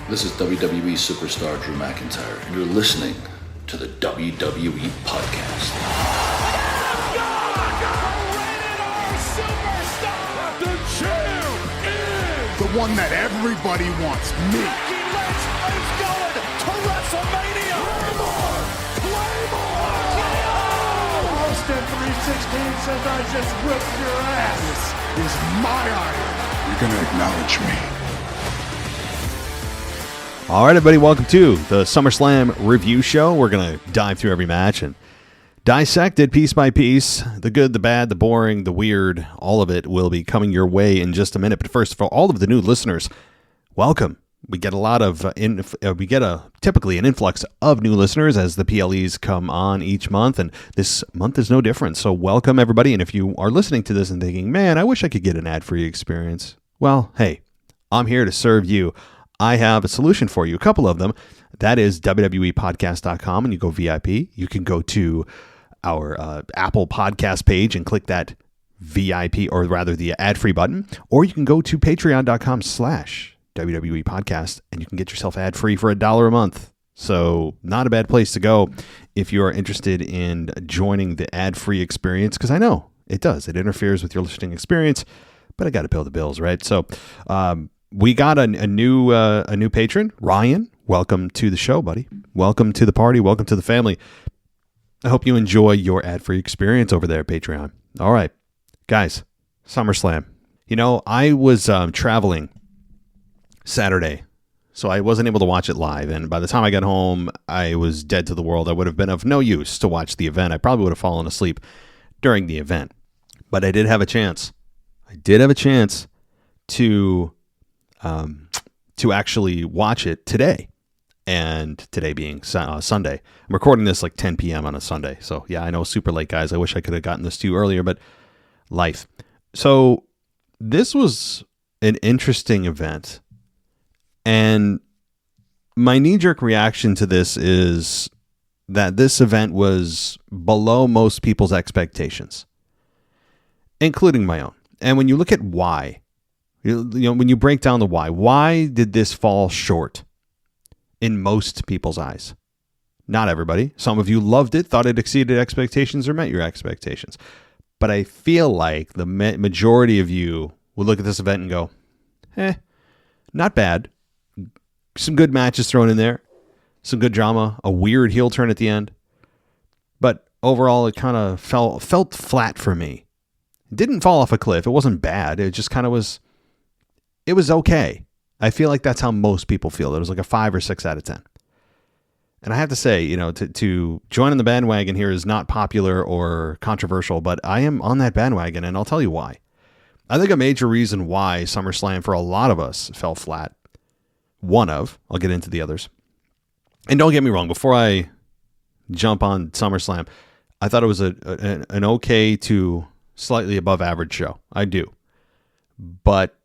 This is WWE superstar Drew McIntyre, and you're listening to the WWE Podcast. The champ is the one that everybody wants, me. It's going to WrestleMania. Claymore! Austin 316 says I just whipped your ass. This is my iron. You're going to acknowledge me. All right, everybody, welcome to the SummerSlam review show. We're going to dive through every match and dissect it piece by piece. The good, the bad, the boring, the weird, all of it will be coming your way in just a minute. But first, for all of the new listeners, welcome. We get a lot of, typically an influx of new listeners as the PLEs come on each month, and this month is no different. So welcome, everybody. And if you are listening to this and thinking, man, I wish I could get an ad-free experience, well, hey, I'm here to serve you. I have a solution for you, a couple of them. That is WWEpodcast.com, and you go VIP. You can go to our Apple podcast page and click that VIP, or rather the ad-free button, or you can go to patreon.com/WWE Podcast, and you can get yourself ad-free for $1 a month. So not a bad place to go if you are interested in joining the ad-free experience, because I know it does. It interferes with your listening experience, but I got to pay the bills, right? So, we got a new patron, Ryan. Welcome to the show, buddy. Welcome to the party. Welcome to the family. I hope you enjoy your ad-free experience over there at Patreon. All right, guys, SummerSlam. You know, I was traveling Saturday, so I wasn't able to watch it live. And by the time I got home, I was dead to the world. I would have been of no use to watch the event. I probably would have fallen asleep during the event. But I did have a chance. To actually watch it today, and today being Sunday. I'm recording this like 10 p.m. on a Sunday, so yeah, I know, super late, guys. I wish I could have gotten this to you earlier, but life. So this was an interesting event, and my knee-jerk reaction to this is that this event was below most people's expectations, including my own. And when you look at why, you know, when you break down the why did this fall short in most people's eyes? Not everybody. Some of you loved it, thought it exceeded expectations or met your expectations. But I feel like the majority of you would look at this event and go, not bad. Some good matches thrown in there. Some good drama. A weird heel turn at the end. But overall, it kind of felt flat for me. It didn't fall off a cliff. It wasn't bad. It just kind of was... It was okay. I feel like that's how most people feel. It was like a 5 or 6 out of 10. And I have to say, you know, to join on the bandwagon here is not popular or controversial, but I am on that bandwagon, and I'll tell you why. I think a major reason why SummerSlam for a lot of us fell flat, I'll get into the others. And don't get me wrong, before I jump on SummerSlam, I thought it was an okay to slightly above average show. I do. But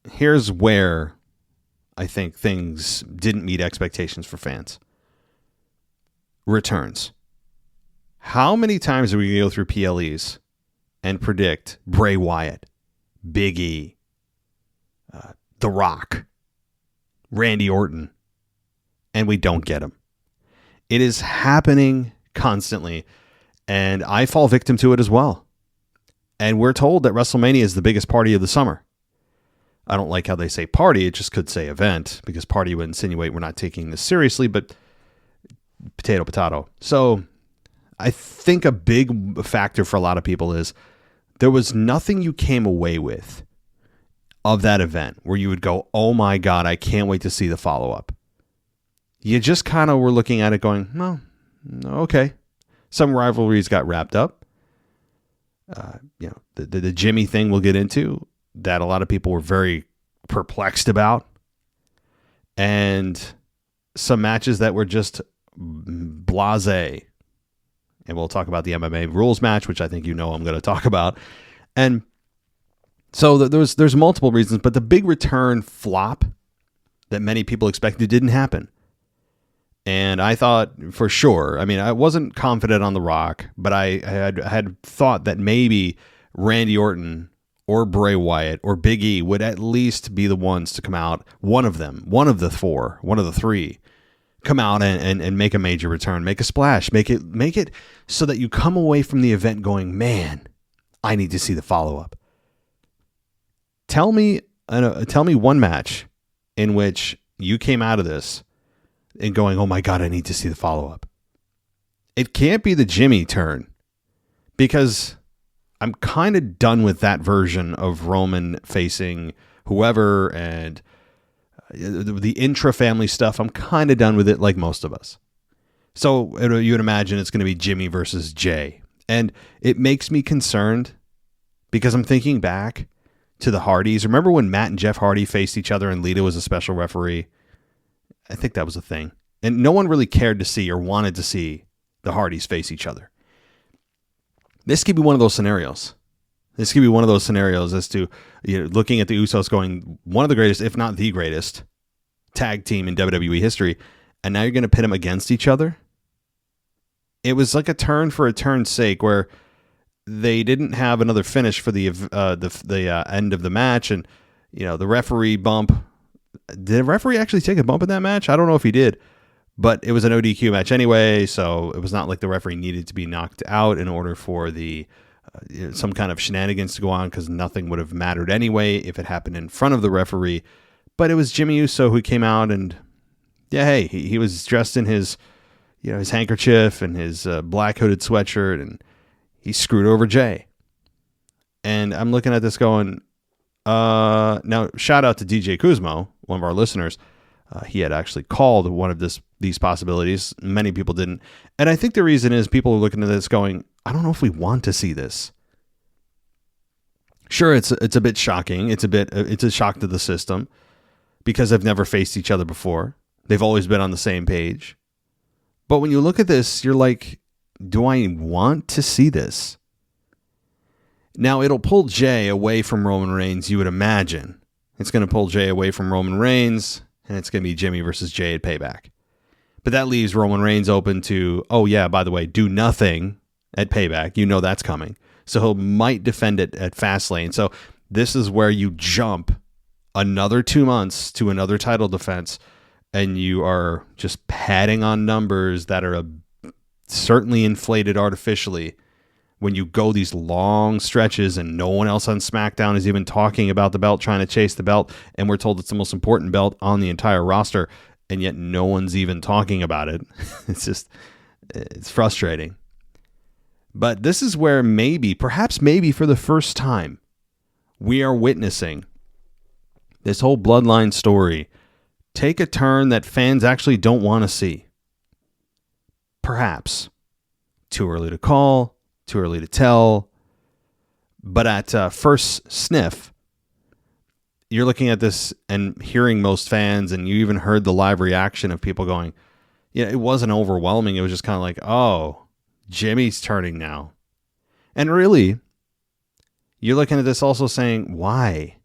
here's where I think things didn't meet expectations for fans. Returns. How many times are we going to go through PLEs and predict Bray Wyatt, Big E, The Rock, Randy Orton, and we don't get them? It is happening constantly, and I fall victim to it as well. And we're told that WrestleMania is the biggest party of the summer. I don't like how they say party. It just could say event, because party would insinuate we're not taking this seriously, but potato. So I think a big factor for a lot of people is there was nothing you came away with of that event where you would go, oh my God, I can't wait to see the follow-up. You just kind of were looking at it going, well, okay. Some rivalries got wrapped up. The Jimmy thing we'll get into, that a lot of people were very perplexed about, and some matches that were just blasé. And we'll talk about the MMA rules match, which I think I'm going to talk about. And so there's multiple reasons, but the big return flop that many people expected didn't happen. And I thought for sure, I mean, I wasn't confident on The Rock, but I had thought that maybe Randy Orton or Bray Wyatt or Big E would at least be the ones to come out. One of them, one of the three, come out and make a major return, make a splash, make it so that you come away from the event going, man, I need to see the follow-up. Tell me one match in which you came out of this and going, oh my God, I need to see the follow-up. It can't be the Jimmy turn, because I'm kind of done with that version of Roman facing whoever and the intra-family stuff. I'm kind of done with it, like most of us. So you would imagine it's going to be Jimmy versus Jay. And it makes me concerned because I'm thinking back to the Hardys. Remember when Matt and Jeff Hardy faced each other and Lita was a special referee? I think that was a thing. And no one really cared to see or wanted to see the Hardys face each other. This could be one of those scenarios. This could be one of those scenarios as to, looking at the Usos going, one of the greatest, if not the greatest, tag team in WWE history, and now you're going to pit them against each other? It was like a turn for a turn's sake, where they didn't have another finish for the end of the match, and the referee bump. Did the referee actually take a bump in that match? I don't know if he did, but it was an ODQ match anyway, so it was not like the referee needed to be knocked out in order for the some kind of shenanigans to go on, because nothing would have mattered anyway if it happened in front of the referee. But it was Jimmy Uso who came out, and he was dressed in his his handkerchief and his black hooded sweatshirt, and he screwed over Jay. And I'm looking at this going, now shout out to DJ Kuzmo, one of our listeners. He had actually called one of these possibilities. Many people didn't. And I think the reason is people are looking at this going, I don't know if we want to see this. Sure, it's a bit shocking. It's a shock to the system because they've never faced each other before. They've always been on the same page. But when you look at this, you're like, do I want to see this? Now, it'll pull Jay away from Roman Reigns, you would imagine. It's going to pull Jay away from Roman Reigns, and it's going to be Jimmy versus Jay at Payback. But that leaves Roman Reigns open to, oh yeah, by the way, do nothing at Payback. That's coming. So he might defend it at Fastlane. So this is where you jump another 2 months to another title defense, and you are just padding on numbers that are certainly inflated artificially when you go these long stretches and no one else on SmackDown is even talking about the belt, trying to chase the belt, and we're told it's the most important belt on the entire roster, and yet no one's even talking about it. It's frustrating. But this is where perhaps maybe for the first time, we are witnessing this whole bloodline story take a turn that fans actually don't want to see. Perhaps. Too early to call, too early to tell. But at first sniff, you're looking at this and hearing most fans, and you even heard the live reaction of people going, it wasn't overwhelming. It was just kind of like, oh, Jimmy's turning now. And really, you're looking at this also saying, why?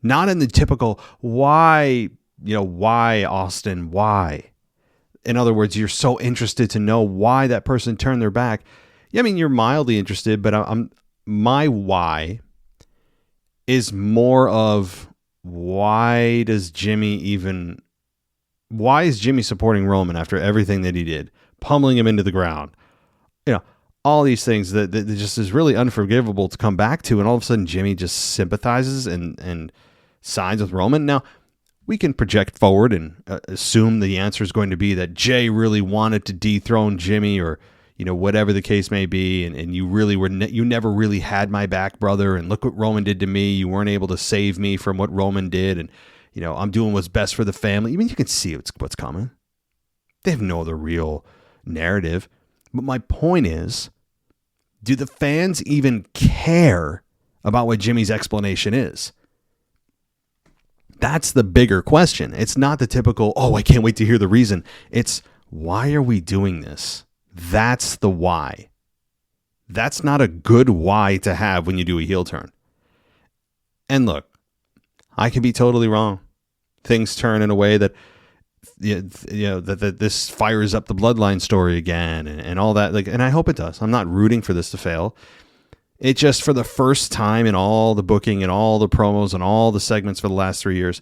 Not in the typical, why, why Austin, why? In other words, you're so interested to know why that person turned their back. Yeah, I mean, you're mildly interested, but my why is more of why is Jimmy supporting Roman after everything that he did, pummeling him into the ground? All these things that just is really unforgivable to come back to, and all of a sudden Jimmy just sympathizes and sides with Roman. Now, we can project forward and assume the answer is going to be that Jay really wanted to dethrone Jimmy, or whatever the case may be, and you really you never really had my back, brother, and look what Roman did to me. You weren't able to save me from what Roman did, and I'm doing what's best for the family. I mean, you can see what's coming. They have no other real narrative. But my point is, do the fans even care about what Jimmy's explanation is? That's the bigger question. It's not the typical, oh, I can't wait to hear the reason. It's, why are we doing this? That's the why. That's not a good why to have when you do a heel turn. And look, I can be totally wrong. Things turn in a way that that this fires up the bloodline story again and all that. And I hope it does. I'm not rooting for this to fail. It just, for the first time in all the booking and all the promos and all the segments for the last 3 years,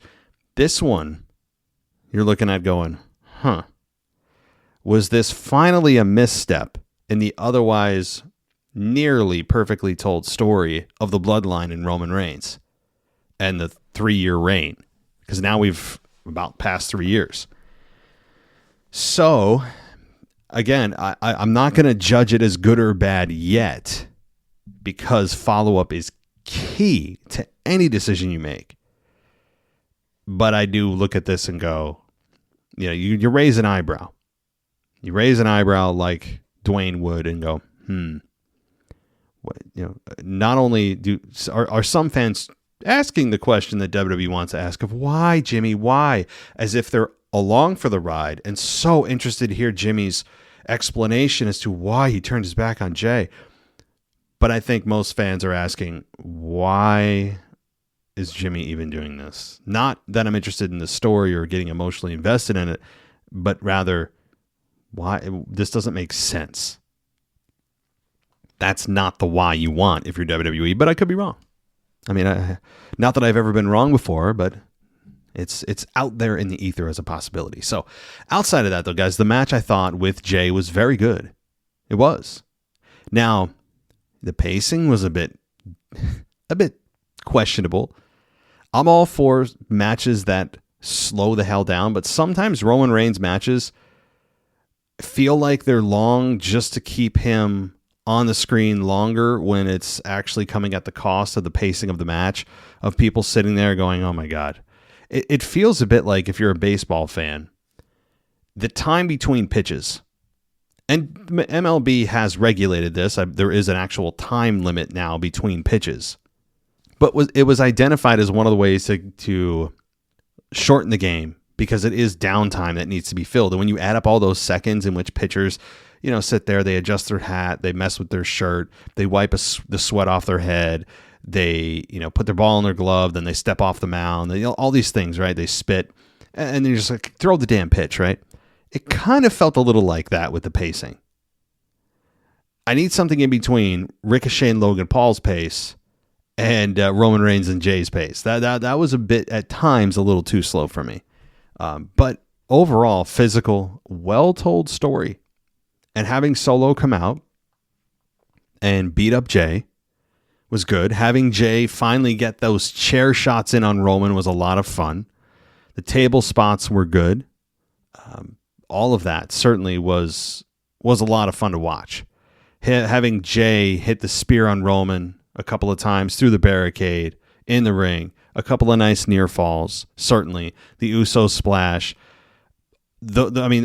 this one, you're looking at going, was this finally a misstep in the otherwise nearly perfectly told story of the bloodline in Roman Reigns and the 3-year reign? Because now we've about past 3 years. So, again, I'm not going to judge it as good or bad yet, because follow-up is key to any decision you make. But I do look at this and go, you raise an eyebrow. You raise an eyebrow like Dwayne would and go, not only are some fans asking the question that WWE wants to ask of why, Jimmy, why? As if they're along for the ride and so interested to hear Jimmy's explanation as to why he turned his back on Jay. But I think most fans are asking, why is Jimmy even doing this? Not that I'm interested in the story or getting emotionally invested in it, but rather, why? This doesn't make sense. That's not the why you want if you're WWE, but I could be wrong. I mean, not that I've ever been wrong before, but it's out there in the ether as a possibility. So outside of that, though, guys, the match I thought with Jay was very good. It was. Now, the pacing was a bit questionable. I'm all for matches that slow the hell down, but sometimes Roman Reigns matches feel like they're long just to keep him on the screen longer when it's actually coming at the cost of the pacing of the match, of people sitting there going, oh my God. It feels a bit like, if you're a baseball fan, the time between pitches. And MLB has regulated this. There is an actual time limit now between pitches. But it was identified as one of the ways to shorten the game, because it is downtime that needs to be filled. And when you add up all those seconds in which pitchers, sit there, they adjust their hat, they mess with their shirt, they wipe the sweat off their head, they, put their ball in their glove, then they step off the mound, all these things, right? They spit, and then you just like, throw the damn pitch, right? It kind of felt a little like that with the pacing. I need something in between Ricochet and Logan Paul's pace and Roman Reigns and Jay's pace. That was a bit, at times, a little too slow for me. But overall, physical, well-told story. And having Solo come out and beat up Jay was good. Having Jay finally get those chair shots in on Roman was a lot of fun. The table spots were good. All of that certainly was a lot of fun to watch. Having Jay hit the spear on Roman a couple of times through the barricade, in the ring, a couple of nice near falls, certainly. The Uso splash.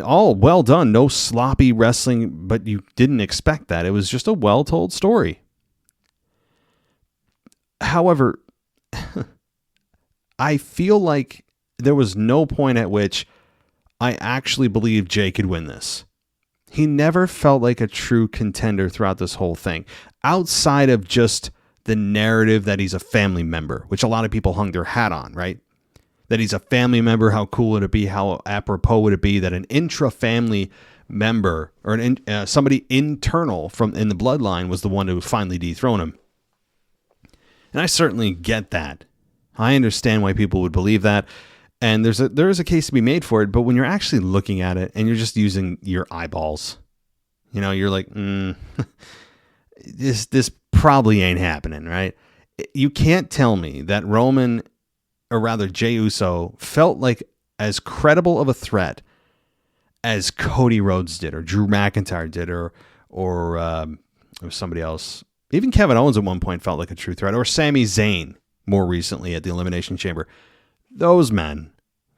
All well done. No sloppy wrestling, but you didn't expect that. It was just a well-told story. However, I feel like there was no point at which I actually believed Jay could win this. He never felt like a true contender throughout this whole thing, outside of just the narrative that he's a family member, which a lot of people hung their hat on, right? That he's a family member, how cool would it be? How apropos would it be that an intra-family member or somebody internal in the bloodline was the one to finally dethrone him? And I certainly get that. I understand why people would believe that. And there is a case to be made for it, but when you're actually looking at it and you're just using your eyeballs, you're like, this probably ain't happening, right? You can't tell me that Roman, or rather Jey Uso, felt like as credible of a threat as Cody Rhodes did, or Drew McIntyre did, or somebody else. Even Kevin Owens at one point felt like a true threat, or Sami Zayn more recently at the Elimination Chamber. Those men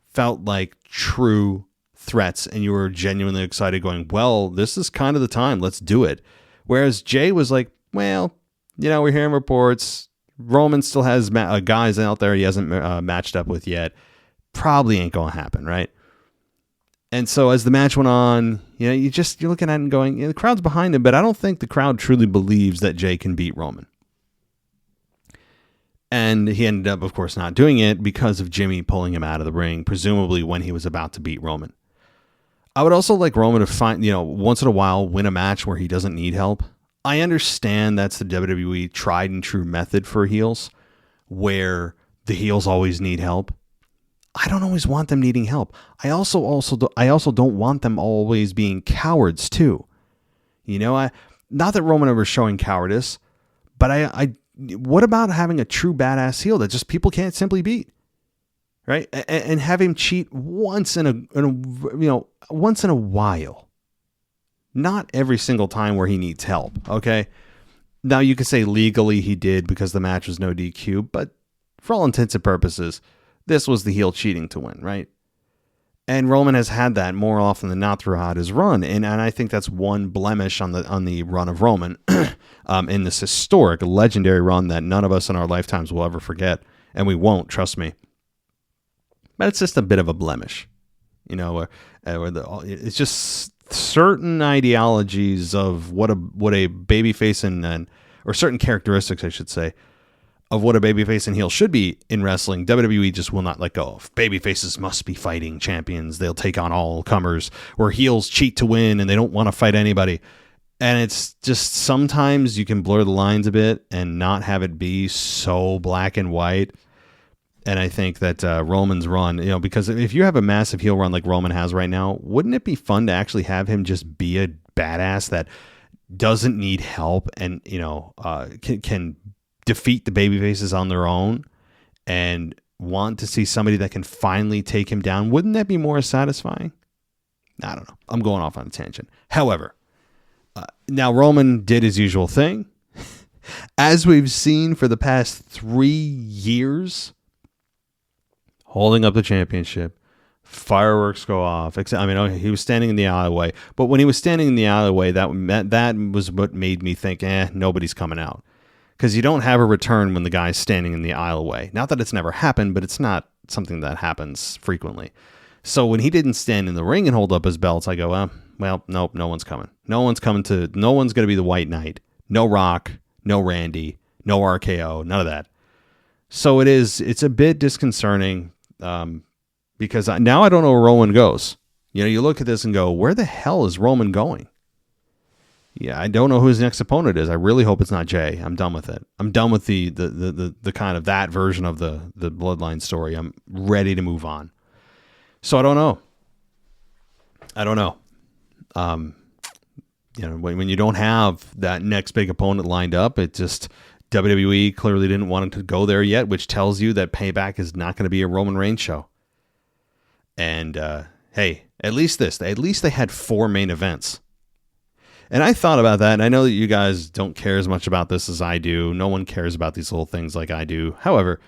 felt like true threats, and you were genuinely excited going, well, this is kind of the time. Let's do it. Whereas Jay was like, well, we're hearing reports. Roman still has guys out there he hasn't matched up with yet. Probably ain't going to happen, right? And so as the match went on, you're looking at it and going, the crowd's behind him, but I don't think the crowd truly believes that Jay can beat Roman. And he ended up, of course, not doing it because of Jimmy pulling him out of the ring, presumably when he was about to beat Roman. I would also like Roman to find, once in a while, win a match where he doesn't need help. I understand that's the WWE tried and true method for heels, where the heels always need help. I don't always want them needing help. I also don't want them always being cowards too. Not that Roman ever showing cowardice, but I what about having a true badass heel that just people can't simply beat, right? And have him cheat once in a while, not every single time where he needs help. Okay, now you could say legally he did because the match was no DQ, but for all intents and purposes, this was the heel cheating to win, right? And Roman has had that more often than not throughout his run, and I think that's one blemish on the run of Roman in this historic, legendary run that none of us in our lifetimes will ever forget, and we won't, trust me. But it's just a bit of a blemish, it's just certain ideologies of what a babyface or certain characteristics, I should say, of what a babyface and heel should be in wrestling. WWE just will not let go of. Babyfaces must be fighting champions. They'll take on all comers, where heels cheat to win and they don't want to fight anybody. And it's just sometimes you can blur the lines a bit and not have it be so black and white. And I think that Roman's run, because if you have a massive heel run like Roman has right now, wouldn't it be fun to actually have him just be a badass that doesn't need help and, can defeat the babyfaces on their own and want to see somebody that can finally take him down? Wouldn't that be more satisfying? I don't know. I'm going off on a tangent. However, now Roman did his usual thing. As we've seen for the past 3 years, holding up the championship, fireworks go off. He was standing in the alleyway, but when he was standing in the alleyway, that was what made me think, nobody's coming out. Because you don't have a return when the guy's standing in the aisleway. Not that it's never happened, but it's not something that happens frequently. So when he didn't stand in the ring and hold up his belts, I go, nope, no one's coming. No one's going to be the White Knight. No Rock, no Randy, no RKO, none of that. So it's a bit disconcerting because now I don't know where Roman goes. You look at this and go, where the hell is Roman going? Yeah, I don't know who his next opponent is. I really hope it's not Jay. I'm done with it. I'm done with the kind of that version of the Bloodline story. I'm ready to move on. So I don't know. When you don't have that next big opponent lined up, it just WWE clearly didn't want it to go there yet, which tells you that Payback is not going to be a Roman Reigns show. And hey, at least they had 4 main events. And I thought about that, and I know that you guys don't care as much about this as I do. No one cares about these little things like I do. However,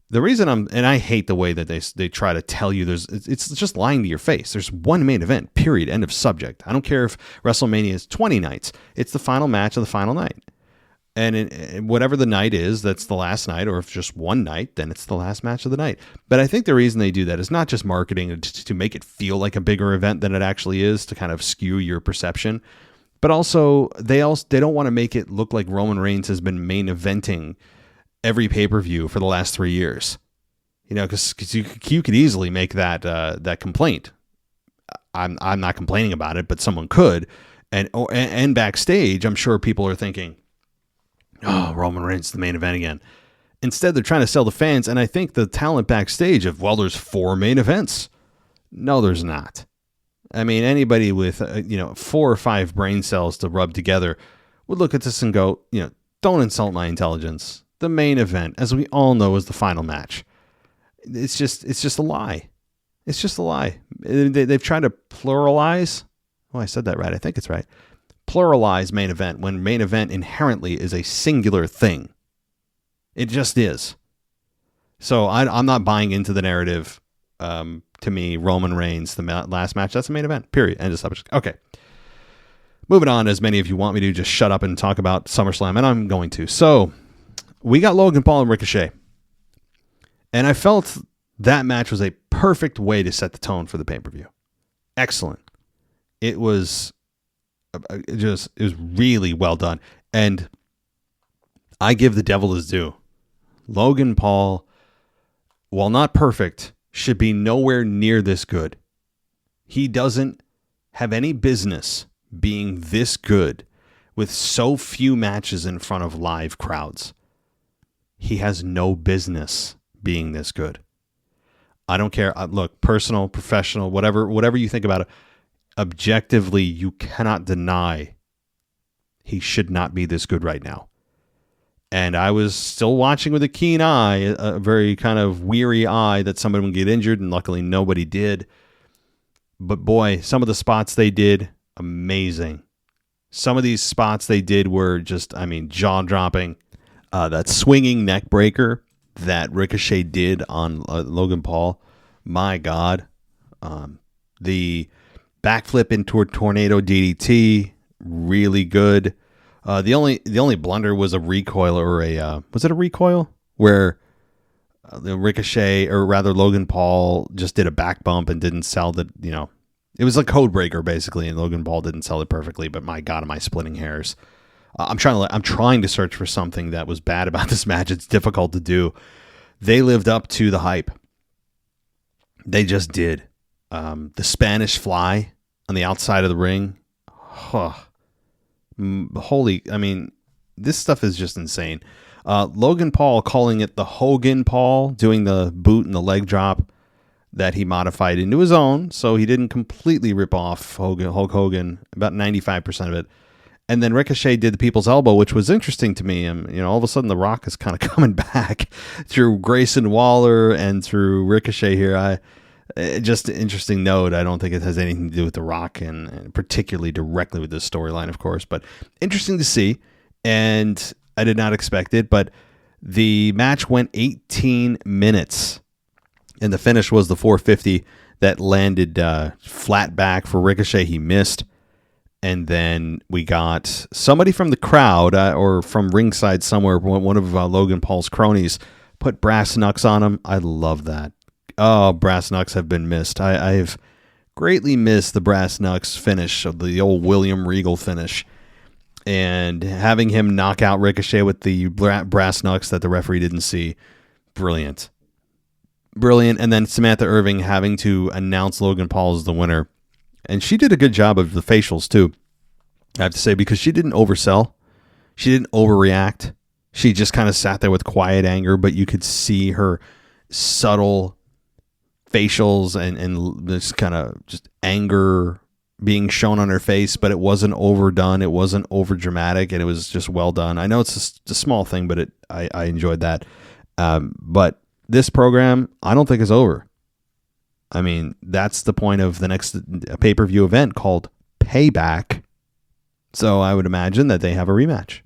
the reason I hate the way that they try to tell you it's just lying to your face. There's one main event, period, end of subject. I don't care if WrestleMania is 20 nights. It's the final match of the final night. And whatever the night is, that's the last night, or if just one night, then it's the last match of the night. But I think the reason they do that is not just marketing to make it feel like a bigger event than it actually is, to kind of skew your perception. But also, they don't want to make it look like Roman Reigns has been main eventing every pay-per-view for the last 3 years. Because you could easily make that complaint. I'm not complaining about it, but someone could. And backstage, I'm sure people are thinking, oh, Roman Reigns, the main event again. Instead, they're trying to sell the fans, and I think the talent backstage of, there's 4 main events. No, there's not. I mean, anybody with 4 or 5 brain cells to rub together would look at this and go, don't insult my intelligence. The main event, as we all know, is the final match. It's just a lie. It's just a lie. They've tried to pluralize. Oh, I said that right. I think it's right. Pluralize main event when main event inherently is a singular thing. It just is. So I'm not buying into the narrative. To me, Roman Reigns, the last match, that's the main event, period. End of subject. Okay. Moving on, as many of you want me to just shut up and talk about SummerSlam, and I'm going to. So, we got Logan Paul and Ricochet. And I felt that match was a perfect way to set the tone for the pay-per-view. Excellent. It was really well done. And I give the devil his due. Logan Paul, while not perfect, should be nowhere near this good. He doesn't have any business being this good with so few matches in front of live crowds. He has no business being this good. I don't care. Look, personal, professional, whatever you think about it, objectively, you cannot deny he should not be this good right now. And I was still watching with a keen eye, a very kind of weary eye that somebody would get injured, and luckily nobody did. But boy, some of the spots they did, amazing. Some of these spots they did were just, jaw-dropping. That swinging neck breaker that Ricochet did on Logan Paul, my God. The backflip into a tornado DDT, really good. The only blunder was a recoil or was it a recoil where the Ricochet, or rather Logan Paul, just did a back bump and didn't sell the, it was a code breaker basically, and Logan Paul didn't sell it perfectly. But my God, am I splitting hairs? I'm trying to search for something that was bad about this match. It's difficult to do. They lived up to the hype. They just did. The Spanish Fly on the outside of the ring. This stuff is just insane. Logan Paul calling it the Hogan Paul, doing the boot and the leg drop that he modified into his own, so he didn't completely rip off Hulk Hogan, about 95% of it. And then Ricochet did the People's Elbow, which was interesting to me. All of a sudden The Rock is kind of coming back through Grayson Waller and through Ricochet here. Just an interesting note. I don't think it has anything to do with The Rock, and particularly directly with this storyline, of course. But interesting to see, and I did not expect it. But the match went 18 minutes, and the finish was the 450 that landed flat back for Ricochet. He missed. And then we got somebody from the crowd or from ringside somewhere, one of Logan Paul's cronies, put brass knucks on him. I love that. Oh, brass knucks have been missed. I've greatly missed the brass knucks finish of the old William Regal finish. And having him knock out Ricochet with the brass knucks that the referee didn't see. Brilliant. And then Samantha Irving having to announce Logan Paul as the winner. And she did a good job of the facials, too, I have to say, because she didn't oversell. She didn't overreact. She just kind of sat there with quiet anger, but you could see her subtle facials and this kind of just anger being shown on her face, but it wasn't overdone. It wasn't over dramatic, and it was just well done. I know it's a small thing, but I enjoyed that. But this program, I don't think is over. That's the point of the next pay-per-view event called Payback. So I would imagine that they have a rematch.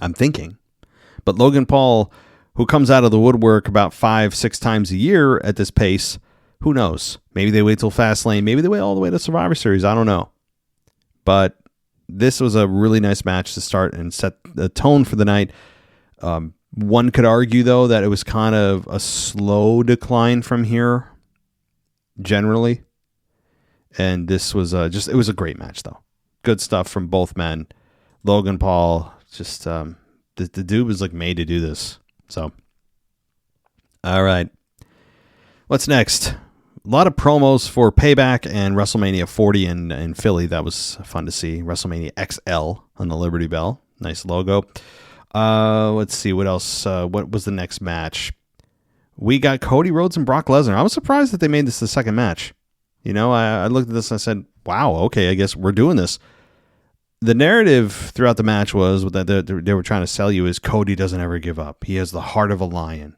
I'm thinking. But Logan Paul, who comes out of the woodwork about 5-6 times a year at this pace, who knows? Maybe they wait till Fastlane. Maybe they wait all the way to Survivor Series. I don't know. But this was a really nice match to start and set the tone for the night. One could argue, though, that it was kind of a slow decline from here, generally. And this was it was a great match, though. Good stuff from both men. Logan Paul, just the dude was like made to do this. So, all right. What's next? A lot of promos for Payback and WrestleMania 40 in Philly. That was fun to see. WrestleMania XL on the Liberty Bell. Nice logo. Let's see what else. What was the next match? We got Cody Rhodes and Brock Lesnar. I was surprised that they made this the second match. I looked at this and I said, wow, okay, I guess we're doing this. The narrative throughout the match was that they were trying to sell you is Cody doesn't ever give up. He has the heart of a lion.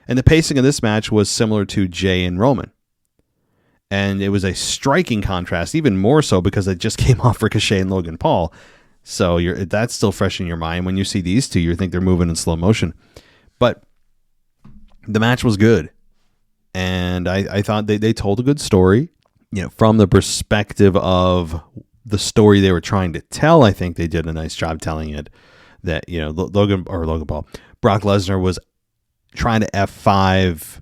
And the pacing of this match was similar to Jay and Roman. And it was a striking contrast, even more so because it just came off Ricochet and Logan Paul. So that's still fresh in your mind. When you see these two, you think they're moving in slow motion. But the match was good. And I thought they told a good story. From the perspective of the story they were trying to tell, I think they did a nice job telling it. That, Logan Paul, Brock Lesnar was trying to F5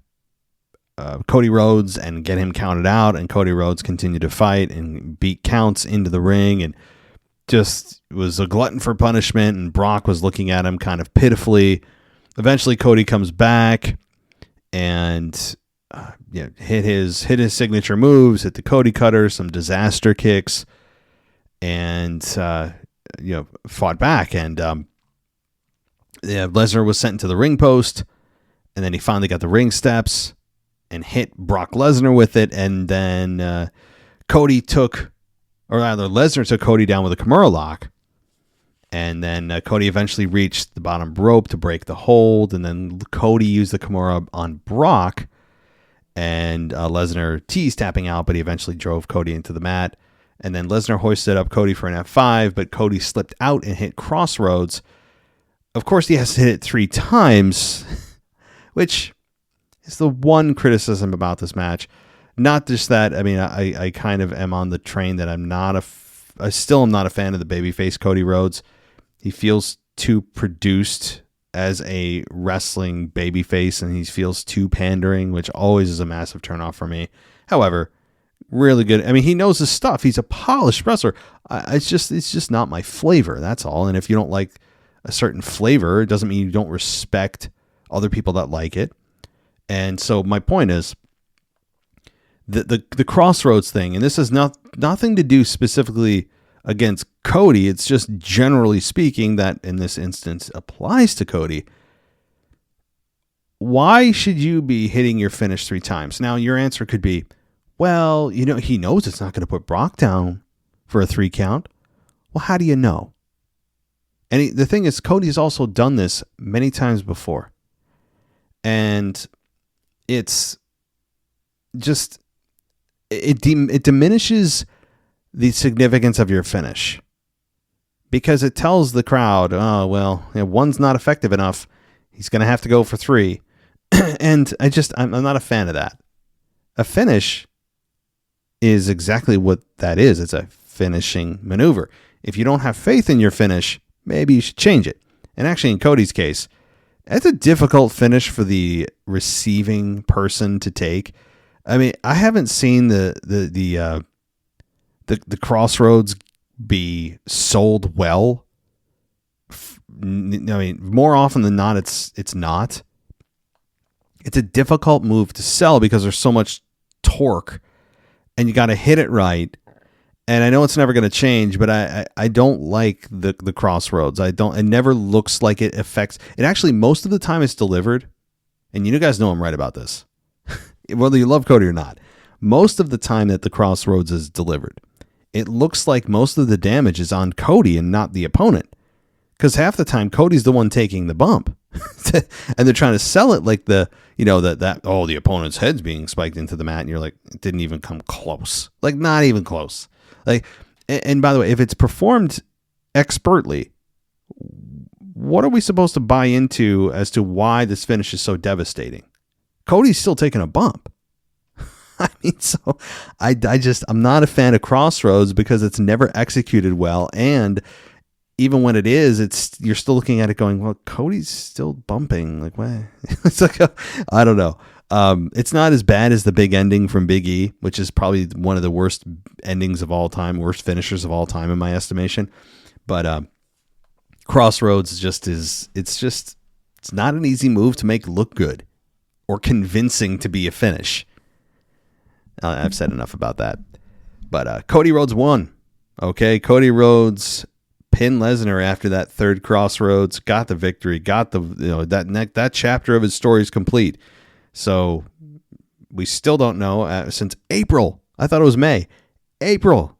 Cody Rhodes and get him counted out, and Cody Rhodes continued to fight and beat counts into the ring, and just was a glutton for punishment, and Brock was looking at him kind of pitifully. Eventually Cody comes back and hit his signature moves, hit the Cody cutter, some disaster kicks, and fought back, and Lesnar was sent into the ring post, and then he finally got the ring steps and hit Brock Lesnar with it, and then Lesnar took Cody down with a Kimura lock, and then Cody eventually reached the bottom rope to break the hold, and then Cody used the Kimura on Brock, and Lesnar teased tapping out, but he eventually drove Cody into the mat, and then Lesnar hoisted up Cody for an F5, but Cody slipped out and hit Crossroads. Of course, he has to hit it 3 times, which is the one criticism about this match. Not just that, I mean, I kind of am on the train that I still am not a fan of the babyface Cody Rhodes. He feels too produced as a wrestling babyface, and he feels too pandering, which always is a massive turnoff for me. However, really good. I mean, he knows his stuff. He's a polished wrestler. It's just not my flavor. That's all. And if you don't like a certain flavor, it doesn't mean you don't respect other people that like it. And so my point is the Crossroads thing, and this has nothing to do specifically against Cody. It's just generally speaking that in this instance applies to Cody. Why should you be hitting your finish 3 times? Now, your answer could be, well, he knows it's not going to put Brock down for a 3 count. Well, how do you know? And the thing is, Cody's also done this many times before. And it's just, it diminishes the significance of your finish. Because it tells the crowd, oh, well, one's not effective enough. He's going to have to go for 3. And I'm not a fan of that. A finish is exactly what that is. It's a finishing maneuver. If you don't have faith in your finish, maybe you should change it. And actually, in Cody's case, that's a difficult finish for the receiving person to take. I mean, I haven't seen the Crossroads be sold well. I mean, more often than not, it's not. It's a difficult move to sell because there's so much torque, and you got to hit it right. And I know it's never going to change, but I don't like the Crossroads. It never looks like it affects it. Actually, most of the time it's delivered, and you guys know I'm right about this, whether you love Cody or not. Most of the time that the Crossroads is delivered, it looks like most of the damage is on Cody and not the opponent, because half the time Cody's the one taking the bump, and they're trying to sell it like the opponent's head's being spiked into the mat, and you're like, it didn't even come close, like not even close. Like, and by the way, if it's performed expertly, what are we supposed to buy into as to why this finish is so devastating? Cody's still taking a bump. I mean, so I'm not a fan of Crossroads because it's never executed well. And even when it is, you're still looking at it going, well, Cody's still bumping. Like, what? It's like, I don't know. It's not as bad as the big ending from Big E, which is probably one of the worst endings of all time, worst finishers of all time in my estimation. But Crossroads it's not an easy move to make look good or convincing to be a finish. I've said enough about that. But Cody Rhodes won. Okay, Cody Rhodes pinned Lesnar after that 3rd Crossroads, got the victory, got the that chapter of his story is complete. So we still don't know since April. I thought it was May. April.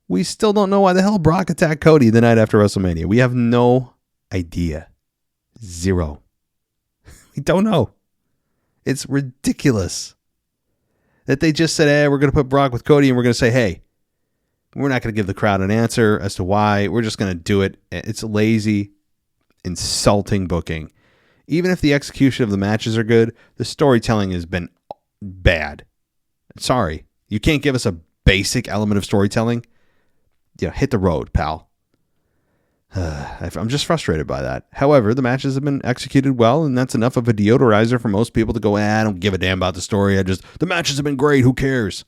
We still don't know why the hell Brock attacked Cody the night after WrestleMania. We have no idea. 0. We don't know. It's ridiculous that they just said, hey, we're going to put Brock with Cody, and we're going to say, hey, we're not going to give the crowd an answer as to why. We're just going to do it. It's lazy, insulting booking. Even if the execution of the matches are good, the storytelling has been bad. Sorry. You can't give us a basic element of storytelling? Yeah, hit the road, pal. I'm just frustrated by that. However, the matches have been executed well, and that's enough of a deodorizer for most people to go, I don't give a damn about the story. The matches have been great. Who cares?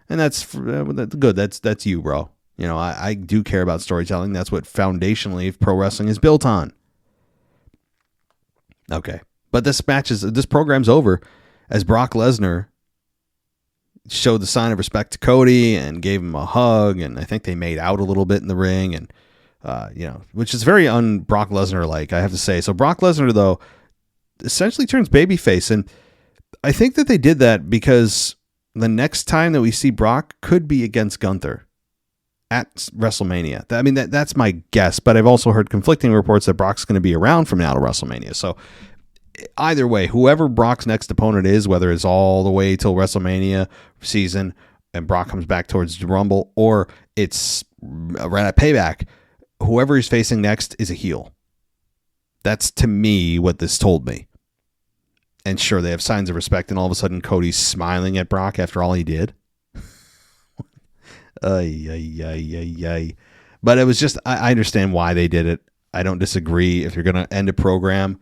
And that's good. That's you, bro. I do care about storytelling. That's what foundationally pro wrestling is built on. Okay. But this program's over as Brock Lesnar showed the sign of respect to Cody and gave him a hug, and I think they made out a little bit in the ring, and which is very un-Brock Lesnar-like, I have to say. So Brock Lesnar, though, essentially turns babyface, and I think that they did that because the next time that we see Brock could be against Gunther at WrestleMania. I mean, that's my guess, but I've also heard conflicting reports that Brock's going to be around from now to WrestleMania. So either way, whoever Brock's next opponent is, whether it's all the way till WrestleMania season and Brock comes back towards the Rumble, or it's right at Payback, whoever he's facing next is a heel. That's, to me, what this told me. And sure, they have signs of respect, and all of a sudden Cody's smiling at Brock after all he did. Ay. But it was just, I understand why they did it. I don't disagree. If you're going to end a program,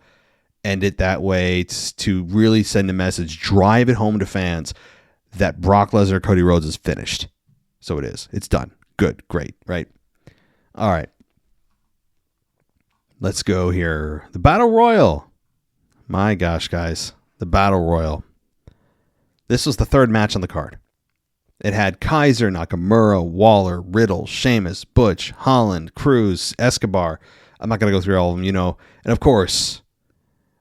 end it that way to really send a message, drive it home to fans that Brock Lesnar, Cody Rhodes is finished. So it is. It's done. Good. Great. Right. All right. Let's go here. The Battle Royal. My gosh, guys. The Battle Royal. This was the third match on the card. It had Kaiser, Nakamura, Waller, Riddle, Sheamus, Butch, Holland, Cruz, Escobar. I'm not going to go through all of them, And of course,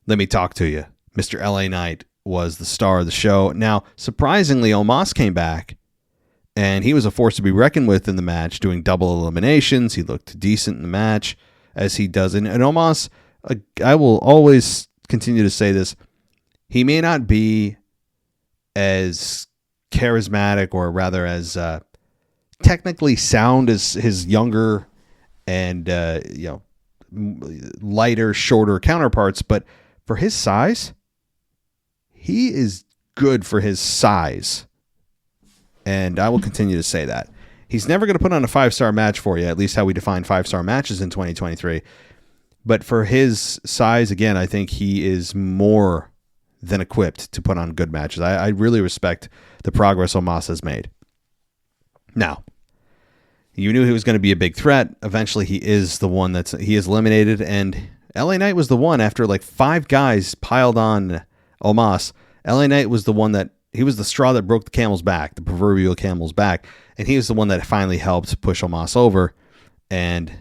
let me talk to you. Mr. LA Knight was the star of the show. Now, surprisingly, Omos came back, and he was a force to be reckoned with in the match, doing double eliminations. He looked decent in the match, as he does. And Omos, I will always continue to say this, he may not be as charismatic, or rather as technically sound as his younger and lighter, shorter counterparts, but for his size, he is good for his size. And I will continue to say that. He's never going to put on a 5-star match for you, at least how we define 5-star matches in 2023. But for his size, again, I think he is more than equipped to put on good matches. I really respect the progress Omos has made. Now, you knew he was going to be a big threat. Eventually, he is the one he is eliminated, and LA Knight was the one, after like 5 guys piled on Omos, LA Knight was the one he was the straw that broke the camel's back, the proverbial camel's back, and he was the one that finally helped push Omos over. And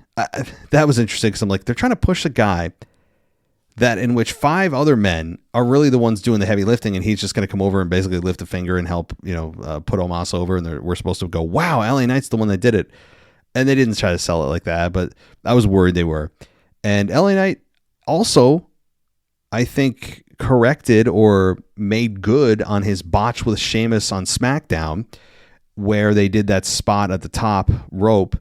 that was interesting, because I'm like, they're trying to push a guy that in which 5 other men are really the ones doing the heavy lifting, and he's just going to come over and basically lift a finger and help, put Omos over, and we're supposed to go, wow, LA Knight's the one that did it. And they didn't try to sell it like that, but I was worried they were. And LA Knight also, I think, corrected or made good on his botch with Sheamus on SmackDown, where they did that spot at the top rope.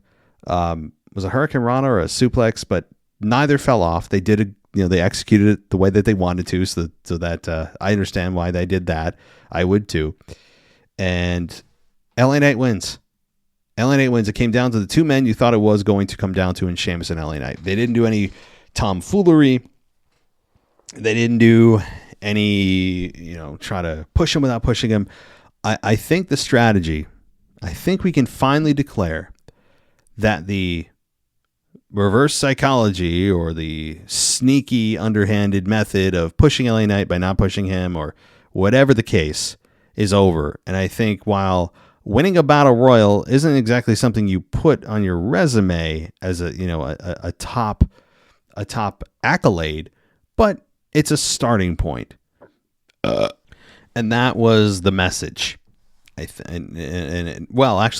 Was a Hurricane Rana or a suplex, but neither fell off. They did they executed it the way that they wanted to, so that I understand why they did that. I would too. And LA Knight wins. LA Knight wins. It came down to the 2 men you thought it was going to come down to in Sheamus and LA Knight. They didn't do any tomfoolery. They didn't do any, try to push him without pushing him. I think the strategy, I think we can finally declare that the reverse psychology, or the sneaky, underhanded method of pushing LA Knight by not pushing him, or whatever the case, is over. And I think while winning a battle royal isn't exactly something you put on your resume as a top accolade, but it's a starting point. And that was the message. Actually,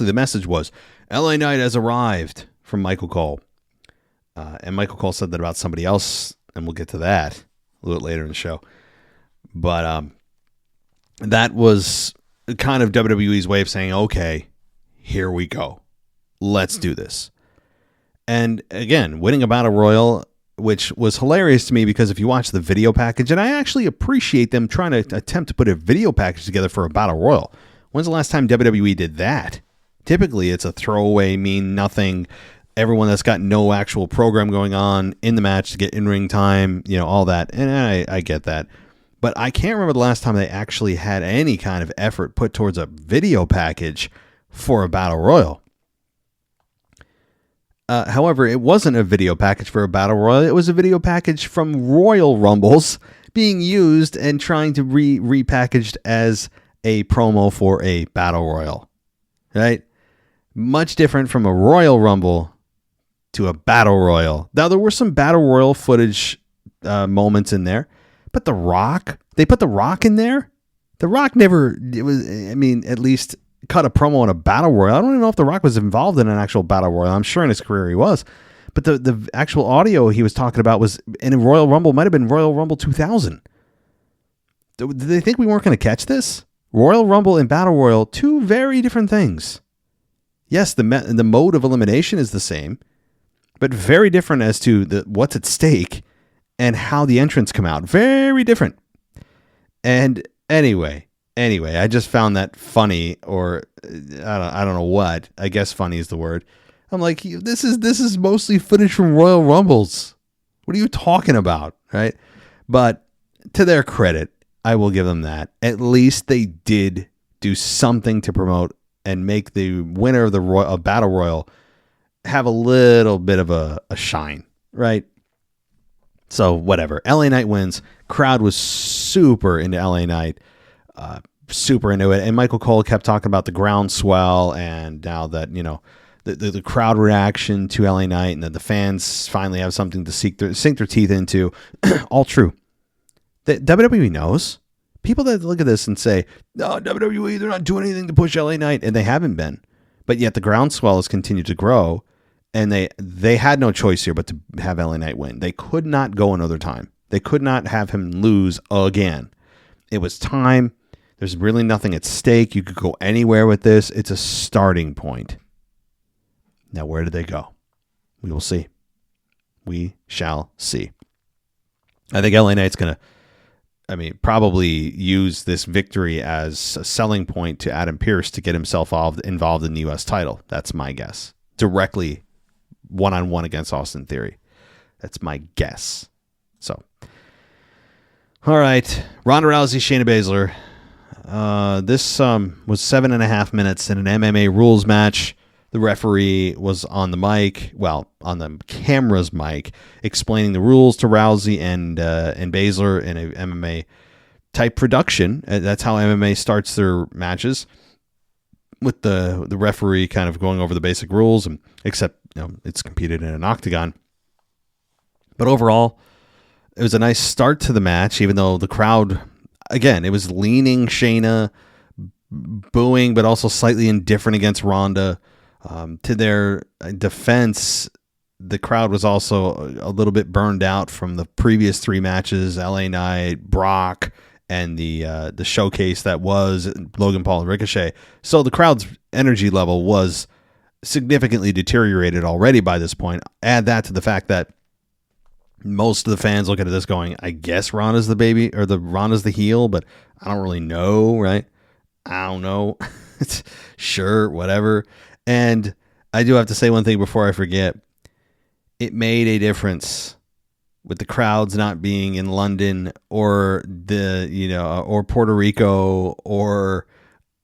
the message was LA Knight has arrived from Michael Cole. And Michael Cole said that about somebody else, and we'll get to that a little bit later in the show. But that was kind of WWE's way of saying, okay, here we go. Let's do this. And again, winning a battle royal, which was hilarious to me, because if you watch the video package, and I actually appreciate them trying to attempt to put a video package together for a battle royal. When's the last time WWE did that? Typically, it's a throwaway, mean nothing, everyone that's got no actual program going on in the match to get in-ring time, all that. And I get that. But I can't remember the last time they actually had any kind of effort put towards a video package for a battle royal. However, it wasn't a video package for a battle royal. It was a video package from Royal Rumbles being used and trying to repackaged as a promo for a battle royal. Right? Much different from a Royal Rumble to a battle royal. Now, there were some battle royal footage moments in there, but The Rock, they put The Rock in there. The Rock never, at least cut a promo on a battle royal. I don't even know if The Rock was involved in an actual battle royal. I'm sure in his career he was. But the actual audio he was talking about was in a Royal Rumble, might have been Royal Rumble 2000. Did they think we weren't going to catch this? Royal Rumble and Battle Royal, two very different things. Yes, the mode of elimination is the same, but very different as to what's at stake and how the entrants come out. Very different. And anyway, I just found that funny, or I don't know what. I guess funny is the word. I'm like, this is mostly footage from Royal Rumbles. What are you talking about, right? But to their credit, I will give them that. At least they did do something to promote and make the winner of the Battle Royal have a little bit of a shine, right? So whatever. LA Knight wins. Crowd was super into LA Knight, super into it. And Michael Cole kept talking about the groundswell, and now that, the crowd reaction to LA Knight, and that the fans finally have something to sink their teeth into. All true. The WWE knows. People that look at this and say, no, WWE, they're not doing anything to push LA Knight, and they haven't been. But yet the groundswell has continued to grow, and they had no choice here but to have LA Knight win. They could not go another time. They could not have him lose again. It was time. There's really nothing at stake. You could go anywhere with this. It's a starting point. Now, where did they go? We will see. We shall see. I think LA Knight's going to, probably use this victory as a selling point to Adam Pearce to get himself involved in the U.S. title. That's my guess. Directly one-on-one against Austin Theory. That's my guess. So, all right. Ronda Rousey, Shayna Baszler. This was 7.5 minutes in an MMA rules match. The referee was on the on the camera's mic, explaining the rules to Rousey and Baszler in a MMA type production. That's how MMA starts their matches, with the referee kind of going over the basic rules, and except it's competed in an octagon. But overall, it was a nice start to the match, even though the crowd, again, it was leaning Shayna, booing, but also slightly indifferent against Ronda. To their defense, the crowd was also a little bit burned out from the previous three matches: LA Knight, Brock, and the showcase that was Logan Paul and Ricochet. So the crowd's energy level was significantly deteriorated already by this point. Add that to the fact that most of the fans look at this going, I guess Ronda's the baby, or Ronda's the heel, but I don't really know, right? I don't know. Sure, whatever. And I do have to say one thing before I forget. It made a difference with the crowds not being in London or or Puerto Rico or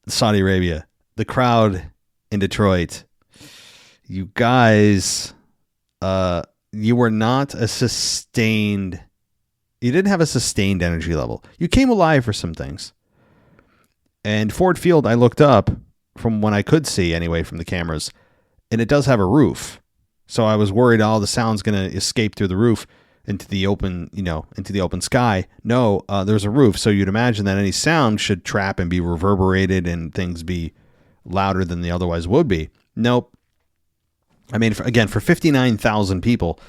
Saudi Arabia. The crowd in Detroit, you guys, you were not you didn't have a sustained energy level. You came alive for some things. And Ford Field, I looked up from when I could see anyway from the cameras, and it does have a roof. So I was worried all the sound's going to escape through the roof into the open, into the open sky. No, there's a roof. So you'd imagine that any sound should trap and be reverberated and things be louder than they otherwise would be. Nope. For 59,000 people,